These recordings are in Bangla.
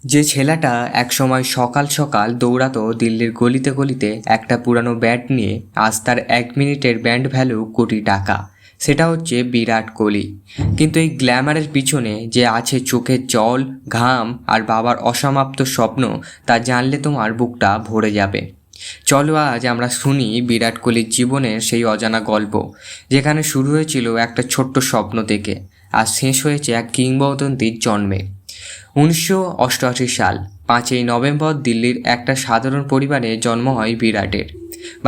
যে ছেলেটা একসময় সকাল সকাল দৌড়াতো দিল্লির গলিতে গলিতে একটা পুরানো ব্যাট নিয়ে, আজ তার 1 মিনিটের ব্যান্ড ভ্যালু কোটি টাকা, সেটা হচ্ছে বিরাট কোহলি। কিন্তু এই গ্ল্যামারের পিছনে যে আছে চোখের জল, ঘাম আর বাবার অসমাপ্ত স্বপ্ন, তা জানলে তোমার বুকটা ভরে যাবে। চলো আজ আমরা শুনি বিরাট কোহলির জীবনের সেই অজানা গল্প, যেখানে শুরু হয়েছিল একটা ছোট্ট স্বপ্ন থেকে আর শেষ হয়েছে এক কিংবদন্তির জন্মে। 1988 সাল 5ই নভেম্বর দিল্লির একটা সাধারণ পরিবারে জন্ম হয় বিরাটের।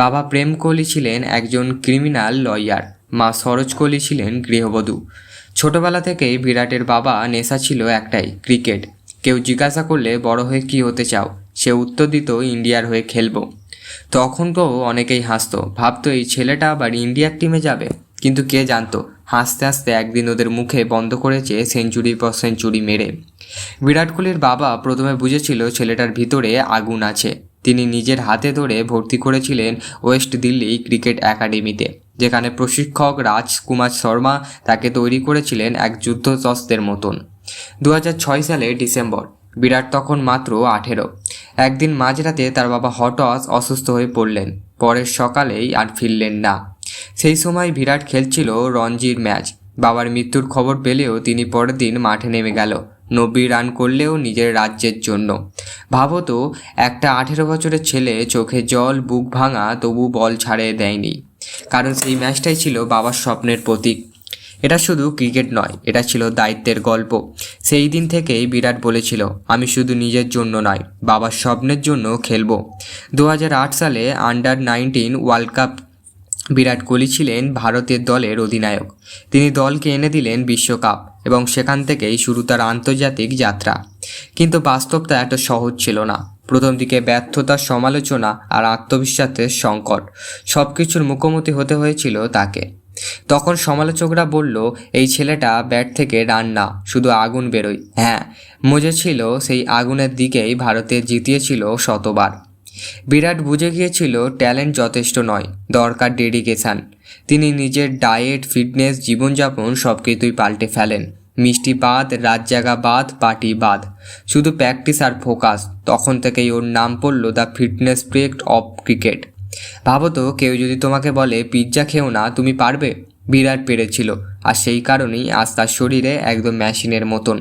বাবা প্রেম কোহলি ছিলেন একজন ক্রিমিনাল লয়ার, মা সরোজ কোহলি ছিলেন গৃহবধূ। ছোটবেলা থেকেই বিরাটের বাবা নেশা ছিল একটাই, ক্রিকেট। কেউ জিজ্ঞাসা করলে বড় হয়ে কী হতে চাও, সে উত্তর দিত ইন্ডিয়ার হয়ে খেলবো। তখন তো অনেকেই হাসতো, ভাবতো এই ছেলেটা আবার ইন্ডিয়ার টিমে যাবে। কিন্তু কে জানতো, হাসতে হাসতে একদিন ওদের মুখে বন্ধ করেছে সেঞ্চুরির পর সেঞ্চুরি মেরে। বিরাট কোহলির বাবা প্রথমে বুঝেছিল ছেলেটার ভিতরে আগুন আছে। তিনি নিজের হাতে ধরে ভর্তি করেছিলেন ওয়েস্ট দিল্লি ক্রিকেট একাডেমিতে, যেখানে প্রশিক্ষক রাজকুমার শর্মা তাকে তৈরি করেছিলেন এক যুদ্ধতস্ত্রের মতন। 2006 সালের ডিসেম্বর, বিরাট তখন মাত্র 18। একদিন মাঝরাতে তার বাবা হঠাৎ অসুস্থ হয়ে পড়লেন, পরের সকালেই আর ফিরলেন না। সেই সময় বিরাট খেলছিল রঞ্জির ম্যাচ। বাবার মৃত্যুর খবর পেলেও তিনি পরের দিন মাঠে নেমে গেল, 90 রান করলেও নিজের রাজ্যের জন্য। ভাবো তো, একটা 18 বছরের ছেলে, চোখে জল, বুক ভাঙা, তবু বল ছাড়িয়ে দেয়নি, কারণ সেই ম্যাচটাই ছিল বাবার স্বপ্নের প্রতীক। এটা শুধু ক্রিকেট নয়, এটা ছিল দায়িত্বের গল্প। সেই দিন থেকেই বিরাট বলেছিল, আমি শুধু নিজের জন্য নয়, বাবার স্বপ্নের জন্য খেলবো। 2008 সালে under-19 world cup Virat Kohli ছিলেন ভারতের দলের অধিনায়ক। তিনি দলকে এনে দিলেন বিশ্বকাপ এবং সেখান থেকেই শুরু তার আন্তর্জাতিক যাত্রা। কিন্তু বাস্তবটা এত সহজ ছিল না। প্রথম দিকে ব্যর্থতার সমালোচনা আর আত্মবিশ্বাসের সংকট, সব কিছুর মুখোমুখি হতে হয়েছিল তাকে। তখন সমালোচকরা বলল, এই ছেলেটা ব্যাট থেকে রান না, শুধু আগুন বেরোয়। হ্যাঁ, মজা ছিল, সেই আগুনের দিকেই ভারতে জিতিয়েছিল শতবার। বিরাট বুঝে গিয়েছিল ট্যালেন্ট যথেষ্ট নয়, দরকার ডেডিকেশান। তিনি নিজের ডায়েট, ফিটনেস, জীবনযাপন সব কিছুই পাল্টে ফেলেন। মিষ্টি বাদ, রাত জাগা বাদ, পার্টি বাদ, শুধু প্র্যাকটিস আর ফোকাস। তখন থেকেই ওর নাম পড়ল the fitness break of cricket. ভাবো তো, কেউ যদি তোমাকে বলে পিৎজা খেও না, তুমি পারবে? বিরাট পেরেছিল, আর সেই কারণেই আজ তার শরীরে একদম মেশিনের মতন।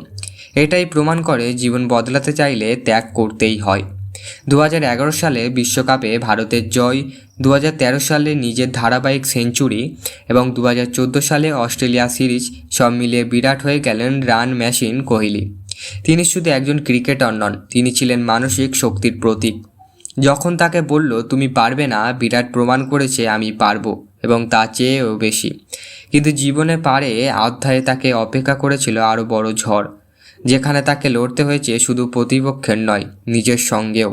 এটাই প্রমাণ করে জীবন বদলাতে চাইলে ত্যাগ করতেই হয়। 2011 সালে বিশ্বকাপে ভারতের জয়, 2013 সালে নিজের ধারাবাহিক সেঞ্চুরি এবং 2014 সালে অস্ট্রেলিয়া সিরিজ, সব মিলিয়ে বিরাট হয়ে গেলেন রান মেশিন কোহলি। তিনি শুধু একজন ক্রিকেটার নন, তিনি ছিলেন মানসিক শক্তির প্রতীক। যখন তাকে বলল তুমি পারবে না, বিরাট প্রমাণ করেছে আমি পারবো, এবং তা চেয়েও বেশি। কিন্তু জীবনে পারে অধ্যায়ে তাকে অপেক্ষা করেছিল আরও বড় ঝড়, যেখানে তাকে লড়তে হয়েছে শুধু প্রতিপক্ষের নয়, নিজের সঙ্গেও।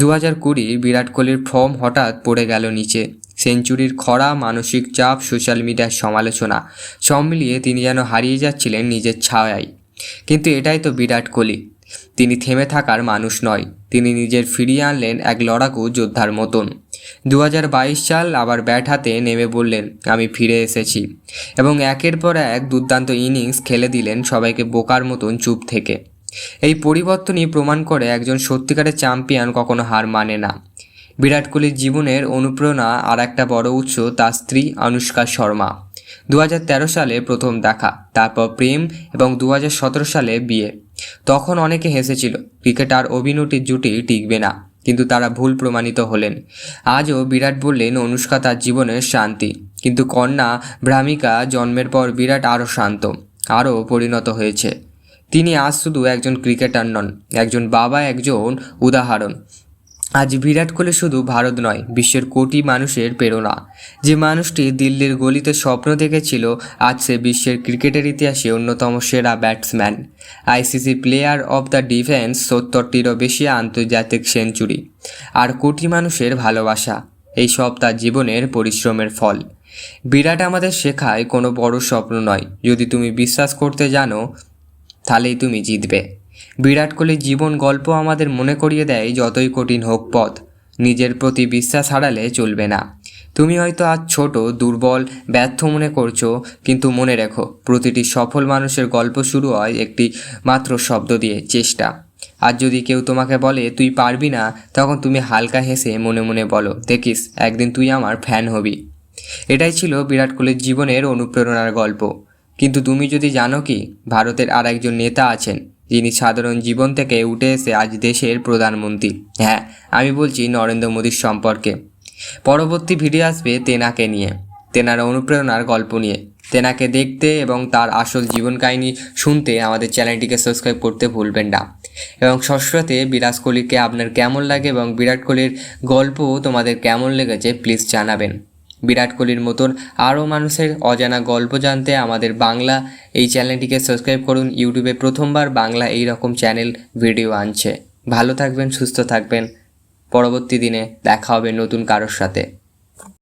2020 বিরাট কোহলির ফর্ম হঠাৎ পড়ে গেল নিচে। সেঞ্চুরির খরা, মানসিক চাপ, সোশ্যাল মিডিয়ার সমালোচনা, সব মিলিয়ে তিনি যেন হারিয়ে যাচ্ছিলেন নিজের ছায়ায়। কিন্তু এটাই তো বিরাট কোহলি, তিনি থেমে থাকার মানুষ নয়, তিনি নিজের ফিরিয়ে আনলেন এক লড়াকু যোদ্ধার মতন। 2022 সাল আবার ব্যাট হাতে নেমে বললেন, আমি ফিরে এসেছি, এবং একের পর এক দুর্দান্ত ইনিংস খেলে দিলেন সবাইকে বোকার মতন চুপ থেকে। এই পরিবর্তনই প্রমাণ করে একজন সত্যিকারের চ্যাম্পিয়ন কখনো হার মানে না। বিরাট কোহলির জীবনের অনুপ্রেরণা আর একটা বড় উৎস তার স্ত্রী অনুষ্কা শর্মা। 2013 সালে প্রথম দেখা, তারপর প্রেম, এবং 2017 সালে বিয়ে। তখন অনেকে হেসেছিল, ক্রিকেট আর অভিনেত্রীর জুটি টিকবে না, কিন্তু তারা ভুল প্রমাণিত হলেন। আজও বিরাট বললেন অনুষ্কা তার জীবনের শান্তি, কিন্তু কন্যা ভ্রামিকা জন্মের পর বিরাট আরও শান্ত, আরও পরিণত হয়েছে। তিনি আজ শুধু একজন ক্রিকেটার নন, একজন বাবা, একজন উদাহরণ। আজ বিরাট কোহলি শুধু ভারত নয়, বিশ্বের কোটি মানুষের প্রেরণা। যে মানুষটি দিল্লির গলিতে স্বপ্ন দেখেছিল, আজ সে বিশ্বের ক্রিকেটের ইতিহাসে অন্যতম সেরা batsman. ICC player of the defence, 70টিরও বেশি আন্তর্জাতিক সেঞ্চুরি, আর কোটি মানুষের ভালোবাসা, এই সব তার জীবনের পরিশ্রমের ফল। বিরাট আমাদের শেখায় কোনো বড় স্বপ্ন নয়, যদি তুমি বিশ্বাস করতে জানো তাহলেই তুমি জিতবে। বিরাট কোহলির জীবন গল্প আমাদের মনে করিয়ে দেয়, যতই কঠিন হোক পথ, নিজের প্রতি বিশ্বাস হারালে চলবে না। তুমি হয়তো আজ ছোট, দুর্বল, ব্যর্থ মনে করছো, কিন্তু মনে রেখো, প্রতিটি সফল মানুষের গল্প শুরু হয় একটি মাত্র শব্দ দিয়ে, চেষ্টা। আর যদি কেউ তোমাকে বলে তুই পারবি না, তখন তুমি হালকা হেসে মনে মনে বলো, দেখিস একদিন তুই আমার ফ্যান হবি। এটাই ছিল বিরাট কোহলির জীবনের অনুপ্রেরণার গল্প। কিন্তু তুমি যদি জানো কি, ভারতের আর একজন নেতা আছেন যিনি সাধারণ জীবন থেকে উঠে এসে আজ দেশের প্রধানমন্ত্রী। হ্যাঁ, আমি বলছি নরেন্দ্র মোদীর সম্পর্কে। পরবর্তী ভিডিও আসবে তেনাকে নিয়ে, তেনার অনুপ্রেরণার গল্প নিয়ে। তেনাকে দেখতে এবং তার আসল জীবন কাহিনী শুনতে আমাদের চ্যানেলটিকে সাবস্ক্রাইব করতে ভুলবেন না। এবং সশ্রতে বিরাট কোহলিকে আপনার কেমন লাগে এবং বিরাট কোহলির গল্প তোমাদের কেমন লেগেছে প্লিজ জানাবেন। বিরাট কোহলির মতন আরও মানুষের অজানা গল্প জানতে আমাদের বাংলা এই চ্যানেলটিকে সাবস্ক্রাইব করুন। ইউটিউবে প্রথমবার বাংলা এই রকম চ্যানেল ভিডিও আনছে। ভালো থাকবেন, সুস্থ থাকবেন। পরবর্তী দিনে দেখা হবে নতুন কারোর সাথে।